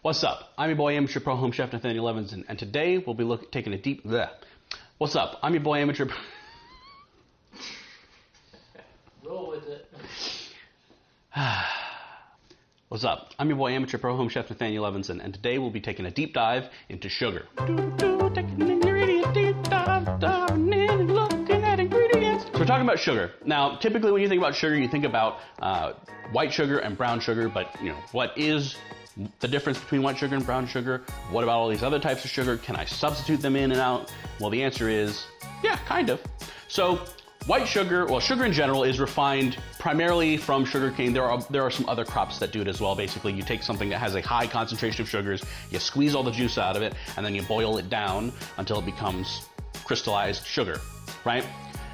What's up? I'm your boy amateur pro home chef Nathanael Levinson, and today we'll be taking a deep. Bleh. What's up? I'm your boy amateur. Roll with it. What's up? I'm your boy amateur pro home chef Nathanael Levinson, and today we'll be taking a deep dive into sugar. Taking an ingredient deep dive, diving in and looking at ingredients. So we're talking about sugar. Now, typically when you think about sugar, you think about white sugar and brown sugar, but what is the difference between white sugar and brown sugar? What about all these other types of sugar? Can I substitute them in and out? Well, the answer is, yeah, kind of. So white sugar, well, sugar in general is refined primarily from sugarcane. There are some other crops that do it as well. Basically, you take something that has a high concentration of sugars, you squeeze all the juice out of it, and then you boil it down until it becomes crystallized sugar, right?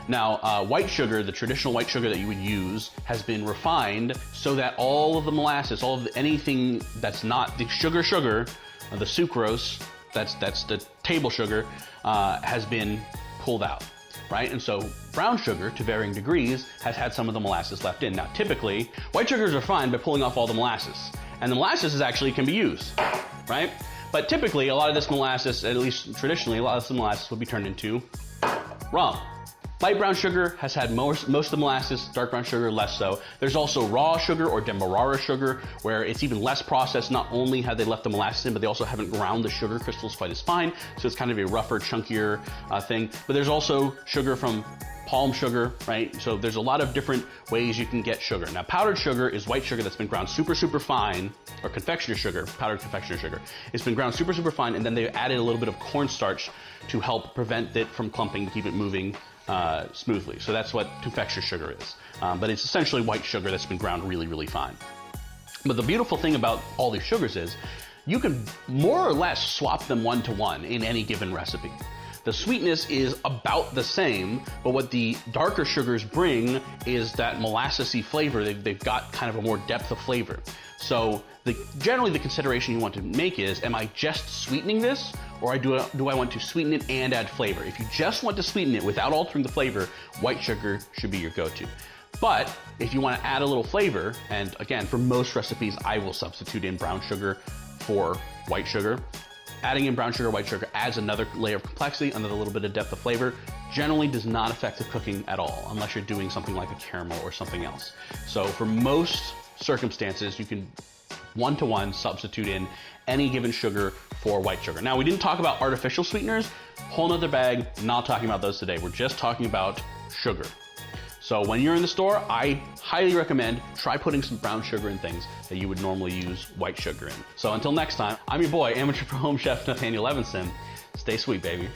Now, white sugar, the traditional white sugar that you would use, has been refined so that all of the molasses, anything that's not the sugar, the sucrose, that's the table sugar, has been pulled out, right? And so brown sugar, to varying degrees, has had some of the molasses left in. Now, typically, white sugars are fine by pulling off all the molasses, and the molasses actually can be used, right? But typically, a lot of this molasses, at least traditionally, a lot of this molasses would be turned into rum. Light brown sugar has had most of the molasses, dark brown sugar less so. There's also raw sugar or demerara sugar, where it's even less processed. Not only have they left the molasses in, but they also haven't ground the sugar crystals quite as fine, so it's kind of a rougher, chunkier thing. But there's also sugar from palm sugar, right? So there's a lot of different ways you can get sugar. Now, powdered sugar is white sugar that's been ground super fine, or confectioner sugar, powdered confectioner sugar. It's been ground super fine, and then they added a little bit of cornstarch to help prevent it from clumping, keep it moving smoothly. So that's what confectioner sugar is. But it's essentially white sugar that's been ground really fine. But the beautiful thing about all these sugars is you can more or less swap them one-to-one in any given recipe. The sweetness is about the same, but what the darker sugars bring is that molassesy flavor. They've got kind of a more depth of flavor. So generally the consideration you want to make is, am I just sweetening this, or do I want to sweeten it and add flavor? If you just want to sweeten it without altering the flavor, white sugar should be your go-to. But if you want to add a little flavor, and again, for most recipes, I will substitute in brown sugar for white sugar. Adding in brown sugar, white sugar adds another layer of complexity, another little bit of depth of flavor. Generally does not affect the cooking at all, unless you're doing something like a caramel or something else. So for most circumstances, you can one-to-one substitute in any given sugar for white sugar. Now, we didn't talk about artificial sweeteners, whole nother bag, not talking about those today. We're just talking about sugar. So when you're in the store, I highly recommend try putting some brown sugar in things that you would normally use white sugar in. So until next time, I'm your boy, amateur pro home chef Nathanael Levinson. Stay sweet, baby.